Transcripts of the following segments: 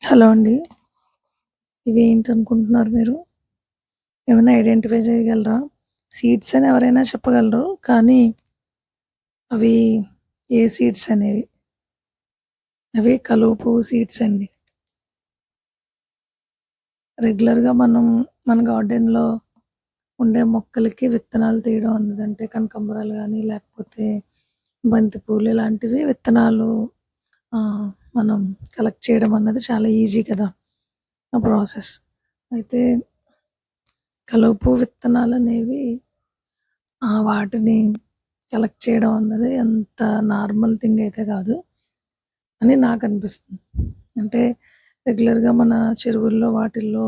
Hello అండి. ఇవేంటనుకుంటున్నారు మీరు? ఏమైనా ఐడెంటిఫై చేయగలరా? సీడ్స్ అని ఎవరైనా చెప్పగలరు. కానీ అవి ఏ సీడ్స్ అనేవి? అవి కలువ పువ్వు సీడ్స్ అండి. రెగ్యులర్‌గా మనం మన గార్డెన్‌లో ఉండే మొక్కలకి విత్తనాలు తీయడం అన్నది అంటే కనకాంబరాలు గానీ, లేకపోతే బంతి పూలు ఇలాంటివి విత్తనాలు ఆహ్, మనం కలెక్ట్ చేయడం అన్నది చాలా ఈజీ కదా! ఆ ప్రాసెస్. అయితే కలువ పువ్వు విత్తనాలనేవి వాటిని కలెక్ట్ చేయడం అన్నది అంత నార్మల్ థింగ్ అయితే కాదు అని నాకనిపిస్తుంది. అంటే రెగ్యులర్‌గా మన చెరువుల్లో వాటిల్లో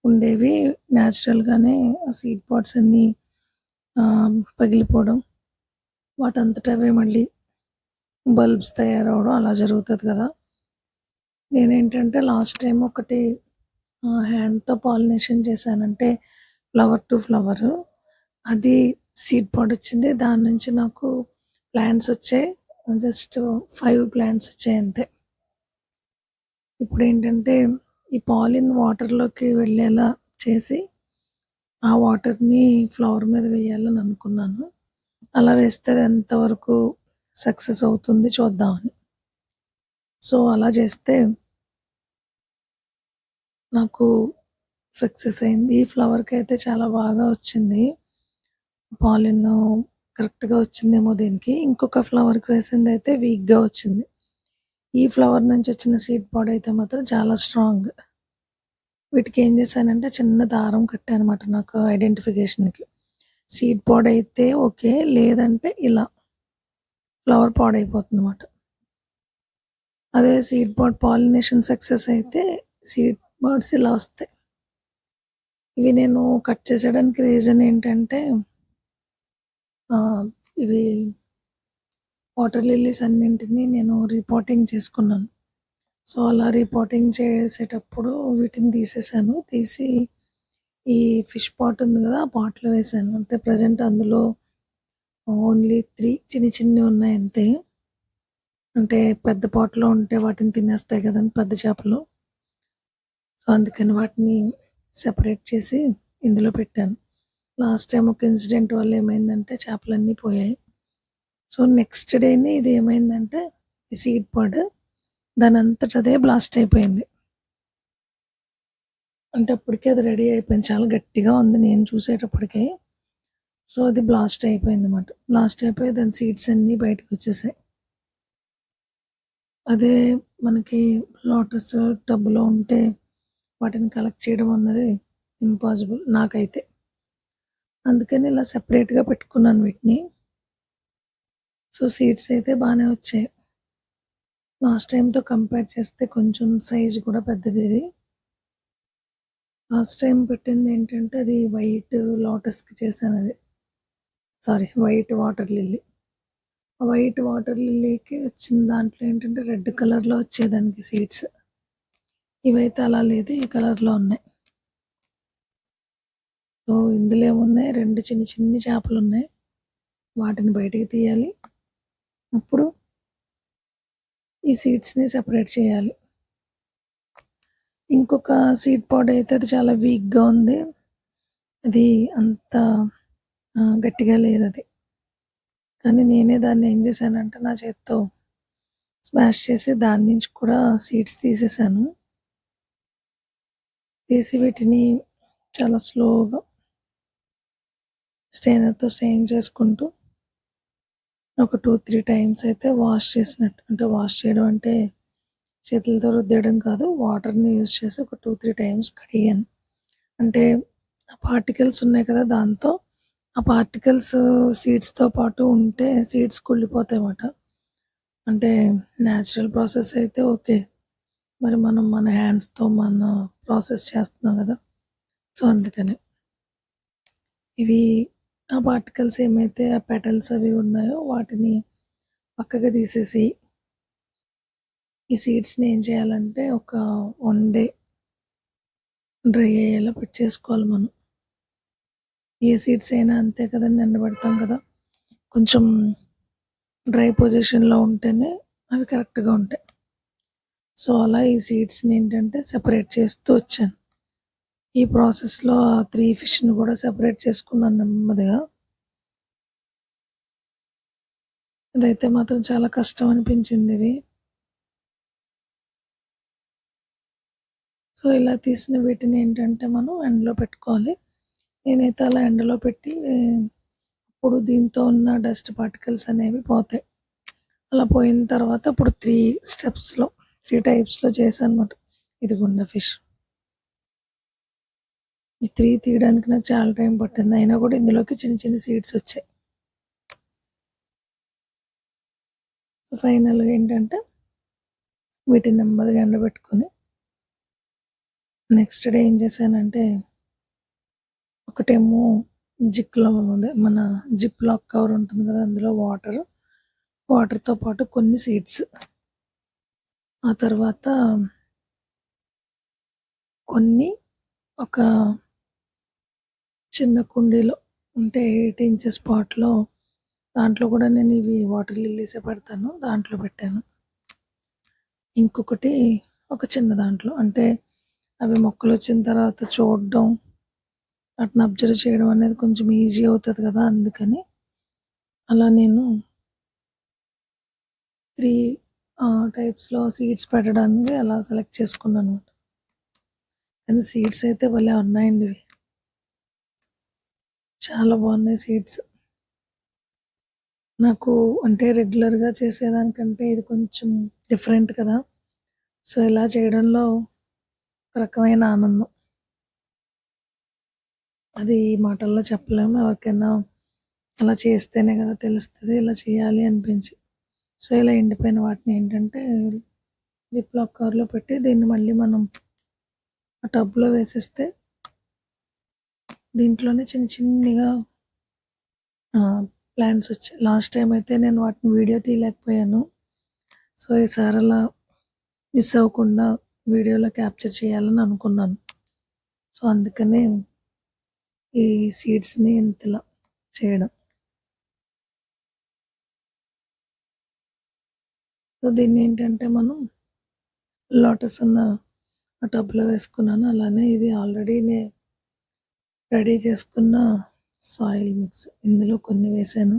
ఉండేవి నేచురల్‌గానే ఆ సీడ్ పాడ్స్ అన్నీ పగిలిపోవడం, వాటంతట అవే మళ్ళీ బల్బ్స్ తయారవ్వడం అలా జరుగుతది కదా! నేనేంటంటే లాస్ట్ టైమ్ ఒకటి హ్యాండ్‌తో పాలినేషన్ చేశానంటే ఫ్లవర్ టు ఫ్లవరు. అది సీడ్ పాడ్ వచ్చింది. దాని నుంచి నాకు ప్లాంట్స్ వచ్చాయి. జస్ట్ 5 ప్లాంట్స్ వచ్చాయి అంతే. ఇప్పుడేంటంటే ఈ పాలిన్ వాటర్‌లోకి వెళ్ళేలా చేసి, ఆ వాటర్‌ని ఫ్లవర్ మీద వేయాలని అనుకున్నాను. అలా వేస్తే అది ఎంతవరకు సక్సెస్ అవుతుంది చూద్దామని. సో, అలా చేస్తే నాకు సక్సెస్ అయింది. ఈ ఫ్లవర్‌కయితే చాలా బాగా వచ్చింది. పాలిన్ కరెక్ట్‌గా వచ్చిందేమో దీనికి. ఇంకొక ఫ్లవర్‌కి వేసిందయితే వీక్‌గా వచ్చింది. ఈ ఫ్లవర్ నుంచి వచ్చిన సీడ్ పాడ్ అయితే మాత్రం చాలా స్ట్రాంగ్. వీటికేం చేశానంటే చిన్న దారం కట్టానమాట నాకు ఐడెంటిఫికేషన్‌కి. సీడ్ పాడ్ అయితే ఓకే. లేదంటే ఇలా ఫ్లవర్ పాడైపోతుందన్నమాట. అదే సీడ్ పాడ్ పాలినేషన్ సక్సెస్ అయితే సీడ్ పాడ్స్ ఇలా వస్తాయి. ఇవి నేను కట్ చేసేయడానికి రీజన్ ఏంటంటే ఆహ్, ఇవి వాటర్ లిల్లీస్ అన్నింటిని నేను రిపోర్టింగ్ చేసుకున్నాను. సో, అలా రిపోర్టింగ్ చేసేటప్పుడు వీటిని తీసేసాను. తీసి ఈ ఫిష్ పాట్ ఉంది గదా! ఆ పాట్‌లో వేశాను. అంటే ప్రెజెంట్ అందులో ఓన్లీ 3 చిన్ని చిన్నవి ఉన్నాయి అంతే. అంటే పెద్ద పాట్‌లో ఉంటే వాటిని తినేస్తాయి గదండీ పెద్ద చేపలు. సో, అందుకని వాటిని సెపరేట్ చేసి ఇందులో పెట్టాను. లాస్ట్ టైమ్ ఒక ఇన్సిడెంట్ వల్ల ఏమైందంటే చేపలన్నీ పోయాయి. సో, నెక్స్ట్ డేనే ఇది ఏమైందంటే ఈ సీడ్ పాడ్ దానంతట అదే బ్లాస్ట్ అయిపోయింది. అంటే అప్పటికే అది రెడీ అయిపోయింది. చాలా గట్టిగా ఉంది నేను చూసేటప్పటికే. సో, అది బ్లాస్ట్ అయిపోయిందన్నమాట. బ్లాస్ట్ అయిపోయి దాని సీడ్స్ అన్నీ బయటకొచ్చేసాయి. అదే మనకి లోటస్ టబ్‌లో ఉంటే వాటిని కలెక్ట్ చేయడం అన్నది ఇంపాసిబుల్ నాకైతే. అందుకని ఇలా సెపరేట్‌గా పెట్టుకున్నాను వీటిని. సో, సీడ్స్ అయితే బానే వచ్చాయి. లాస్ట్ టైమ్‌తో కంపేర్ చేస్తే కొంచెం సైజ్ కూడా పెద్దదిది. లాస్ట్ టైమ్ పెట్టిందేంటంటే అది వైట్ లోటస్‌కి చేశానది. Sorry white water lily. ఆ వైట్ వాటర్ లిల్లీకి వచ్చిన దాంట్లో ఏంటంటే రెడ్ కలర్‌లో వచ్చేదానికి సీడ్స్. ఇవైతే అలా లేదు. ఈ కలర్‌లో ఉన్నాయి. సో, ఇందులో ఏమున్నాయి 2 చిన్ని చిన్ని చేపలున్నాయి. వాటిని బయటికి తీయాలి. అప్పుడు ఈ సీడ్స్‌ని సెపరేట్ చేయాలి. ఇంకొక సీడ్ పాడ్ అయితే అది చాలా వీక్‌గా ఉంది. అది అంత గట్టిగా లేదది. కానీ నేనే దాన్ని ఏం చేశానంటే నా చేత్తో స్మాష్ చేసి దాని నుంచి కూడా సీడ్స్ తీసేసాను. తీసి వీటిని చాలా స్లోగా స్ట్రెయినర్‌తో స్ట్రెయిన్ చేసుకుంటూ ఒక 2, 3 టైమ్స్ అయితే వాష్ చేసినట్టు. అంటే వాష్ చేయడం అంటే చేతులతో రుద్దేయడం కాదు. వాటర్‌ని యూజ్ చేసి ఒక 2, 3 టైమ్స్ కడిగాను. అంటే ఆ పార్టికల్స్ ఉన్నాయి కదా! దాంతో ఆ పార్టికల్స్ సీడ్స్‌తో పాటు ఉంటే సీడ్స్ కుళ్ళిపోతాయన్నమాట. అంటే నేచురల్ ప్రాసెస్ అయితే ఓకే. మరి మనం మన హ్యాండ్స్‌తో ప్రాసెస్ చేస్తున్నాం కదా! సో, అందుకని. ఇవి ఆ పార్టికల్స్ ఏమైతే ఆ పెటల్స్ అవి ఉన్నాయో వాటిని పక్కకు తీసేసి ఈ సీడ్స్‌ని ఏం చేయాలంటే ఒక 1 డే డ్రై అయ్యేలా పెట్టేసుకోవాలి మనం. ఏ సీడ్స్ అయినా అంతే కదండీ! ఎండబెడతాం కదా! కొంచెం డ్రై పొజిషన్‌లో ఉంటేనే అవి కరెక్ట్‌గా ఉంటాయి. సో, అలా ఈ సీడ్స్‌ని ఏంటంటే సెపరేట్ చేస్తూ వచ్చాను. ఈ ప్రాసెస్‌లో ఆ 3 ఫిష్‌ని కూడా సెపరేట్ చేసుకున్నాను నెమ్మదిగా. ఇదైతే మాత్రం చాలా కష్టం అనిపించిందివి. సో, ఇలా తీసిన వీటిని ఏంటంటే మనం ఎండలో పెట్టుకోవాలి. నేనైతే అలా ఎండలో పెట్టి అప్పుడు దీంతో ఉన్న డస్ట్ పార్టికల్స్ అనేవి పోతాయి. అలా పోయిన తర్వాత ఇప్పుడు 3 స్టెప్స్‌లో 3 టైప్స్‌లో చేశానన్నమాట. ఇదిగోండి ఫిష్. ఈ 3 తీయడానికి నాకు చాలా టైం పట్టింది. అయినా కూడా ఇందులోకి చిన్న చిన్న సీడ్స్ వచ్చాయి. సో, ఫైనల్‌గా ఏంటంటే వీటిని నెమ్మదిగా ఎండబెట్టుకొని నెక్స్ట్ డే ఏం చేశానంటే ఒకటేమో జిప్‌లో అదే మన జిప్ లాక్ కవర్ ఉంటుంది కదా! అందులో వాటర్‌తో పాటు కొన్ని సీడ్స్. ఆ తర్వాత కొన్ని ఒక చిన్న కుండీలో అంటే 8 ఇంచెస్ పాట్‌లో దాంట్లో కూడా నేను ఇవి వాటర్ లిల్లీసే పెడతాను. దాంట్లో పెట్టాను. ఇంకొకటి ఒక చిన్న దాంట్లో అంటే అవి మొక్కలొచ్చిన తర్వాత చూడడం, వాటిని అబ్జర్వ్ చేయడం అనేది కొంచెం ఈజీ అవుతది కదా! అందుకని అలా నేను 3 టైప్స్‌లో సీడ్స్ పెట్టడానికి అలా సెలెక్ట్ చేసుకున్నాను. కానీ సీడ్స్ అయితే భలే ఉన్నాయండి ఇవి. చాలా బాగున్నాయి సీడ్స్. నాకు అంటే రెగ్యులర్‌గా చేసేదానికంటే ఇది కొంచెం డిఫరెంట్ కదా! సో, ఇలా చేయడంలో ఒక రకమైన ఆనందం. అది మాటల్లో చెప్పలేము. ఎవరికైనా అలా చేస్తేనే కదా తెలుస్తది. ఇలా చేయాలి అనిపించి. సో, ఇలా ఎండిపోయిన వాటిని ఏంటంటే జిప్‌లాక్ కవర్‌లో పెట్టి దీన్ని మళ్ళీ మనం ఆ టబ్‌లో వేసేస్తే దీంట్లోనే చిన్న చిన్నగా ప్లాంట్స్ వచ్చాయి. లాస్ట్ టైమ్ అయితే నేను వాటిని వీడియో తీయలేకపోయాను. సో, ఈసారి అలా మిస్ అవ్వకుండా వీడియోలో క్యాప్చర్ చేయాలని అనుకున్నాను. సో, అందుకనే ఈ సీడ్స్‌ని ఇంతలా చేయడం. సో, దీన్నేంటంటే మనం లోటస్ ఉన్న ఆ టబ్‌లో వేసుకున్నాను. అలానే ఇది ఆల్రెడీ రెడీ చేసుకున్న సాయిల్ మిక్స్ ఇందులో కొన్ని వేశాను.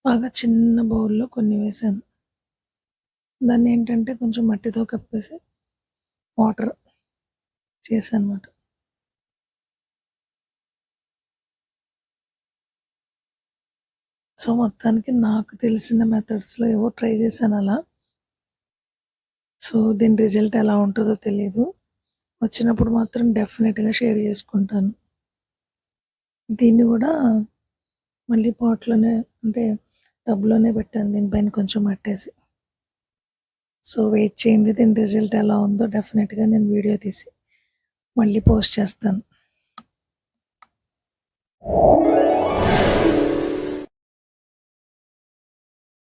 బాగా చిన్న బౌల్‌లో కొన్ని వేశాను. దాన్నేంటంటే కొంచెం మట్టితో కప్పేసి వాటర్ చేశానన్నమాట. సో, మొత్తానికి నాకు తెలిసిన మెథడ్స్‌లో ఏవో ట్రై చేశానలా. సో, దీని రిజల్ట్ ఎలా ఉంటదో తెలీదు. వచ్చినప్పుడు మాత్రం డెఫినిట్‌గా షేర్ చేసుకుంటాను. దీన్ని గూడా మళ్ళీ పాట్‌లోనే అంటే టబ్‌లోనే పెట్టాను దీనిపైన కొంచెం మట్టేసి. సో, వెయిట్ చేయండి దీని రిజల్ట్ ఎలా ఉందో డెఫినిట్‌గా నేను వీడియో తీసి మళ్ళీ పోస్ట్ చేస్తాను.